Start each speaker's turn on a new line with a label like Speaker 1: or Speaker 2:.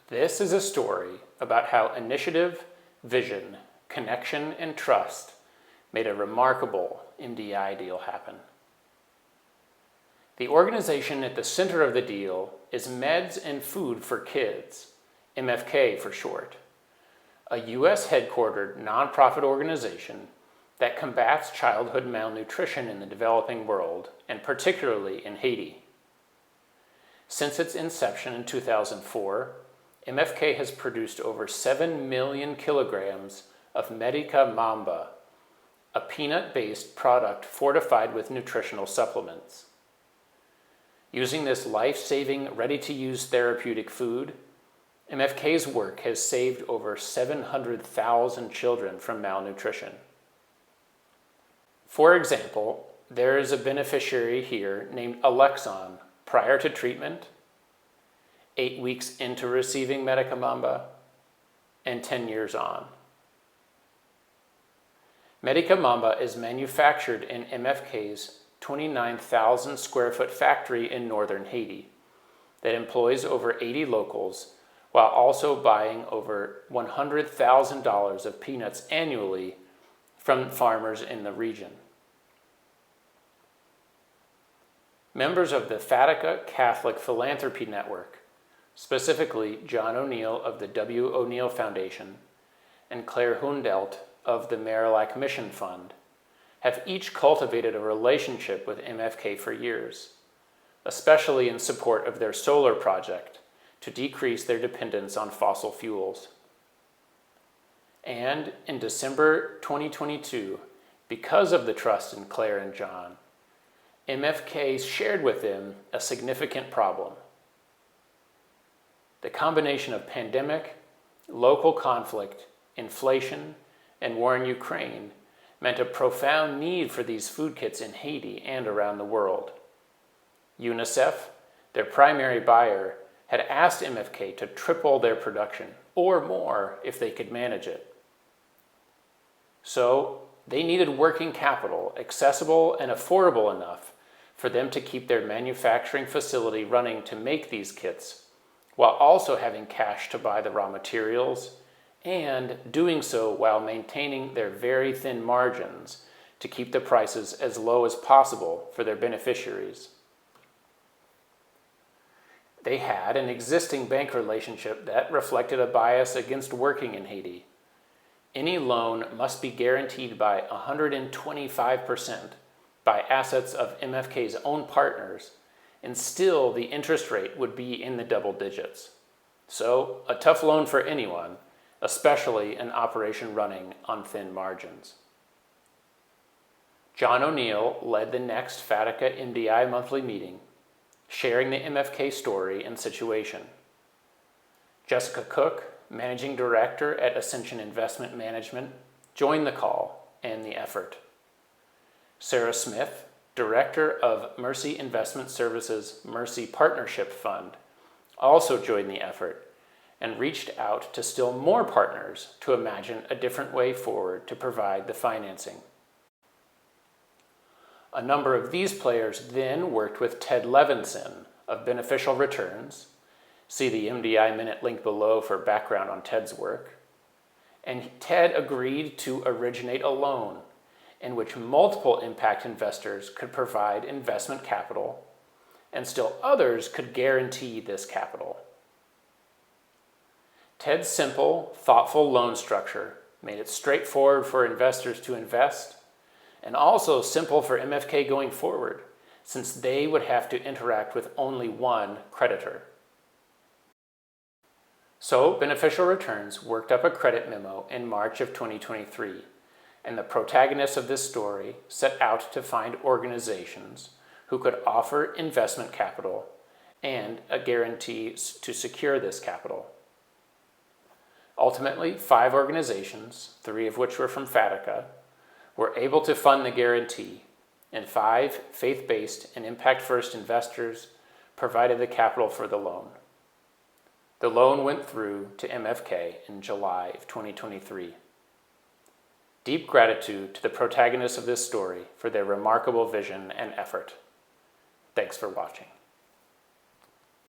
Speaker 1: This is a story about how initiative, vision, connection, and trust made a remarkable MDI deal happen. The organization at the center of the deal is Meds and Food for Kids, MFK for short, a U.S. headquartered nonprofit organization that combats childhood malnutrition in the developing world, and particularly in Haiti. Since its inception in 2004, MFK has produced over 7 million kilograms of Medica Mamba, a peanut-based product fortified with nutritional supplements. Using this life-saving, ready-to-use therapeutic food, MFK's work has saved over 700,000 children from malnutrition. For example, there is a beneficiary here named Alexon prior to treatment, 8 weeks into receiving Medica Mamba, and 10 years on. Medica Mamba is manufactured in MFK's 29,000 square foot factory in northern Haiti that employs over 80 locals while also buying over $100,000 of peanuts annually from farmers in the region. Members of the Fatica Catholic Philanthropy Network, specifically John O'Neill of the W. O'Neill Foundation and Claire Hundelt of the Marillac Mission Fund, have each cultivated a relationship with MFK for years, especially in support of their solar project to decrease their dependence on fossil fuels. And in December 2022, because of the trust in Claire and John, MFK shared with them a significant problem. The combination of pandemic, local conflict, inflation, and war in Ukraine meant a profound need for these food kits in Haiti and around the world. UNICEF, their primary buyer, had asked MFK to triple their production, or more if they could manage it. So they needed working capital, accessible and affordable enough for them to keep their manufacturing facility running to make these kits, while also having cash to buy the raw materials, and doing so while maintaining their very thin margins to keep the prices as low as possible for their beneficiaries. They had an existing bank relationship that reflected a bias against working in Haiti. Any loan must be guaranteed by 125% by assets of MFK's own partners, and still the interest rate would be in the double digits. So, a tough loan for anyone, especially an operation running on thin margins. John O'Neill led the next Fatica MDI monthly meeting, sharing the MFK story and situation. Jessica Cook, Managing Director at Ascension Investment Management, joined the call and the effort. Sarah Smith, Director of Mercy Investment Services' Mercy Partnership Fund, also joined the effort and reached out to still more partners to imagine a different way forward to provide the financing. A number of these players then worked with Ted Levinson of Beneficial Returns, see the MDI Minute link below for background on Ted's work, and Ted agreed to originate a loan in which multiple impact investors could provide investment capital, and still others could guarantee this capital. Ted's simple, thoughtful loan structure made it straightforward for investors to invest, and also simple for MFK going forward, since they would have to interact with only one creditor. So Beneficial Returns worked up a credit memo in March of 2023, and the protagonists of this story set out to find organizations who could offer investment capital and a guarantee to secure this capital. Ultimately, 5 organizations, 3 of which were from Fatica, were able to fund the guarantee, and 5 faith-based and impact-first investors provided the capital for the loan. The loan went through to MFK in July of 2023. Deep gratitude to the protagonists of this story for their remarkable vision and effort. Thanks for watching.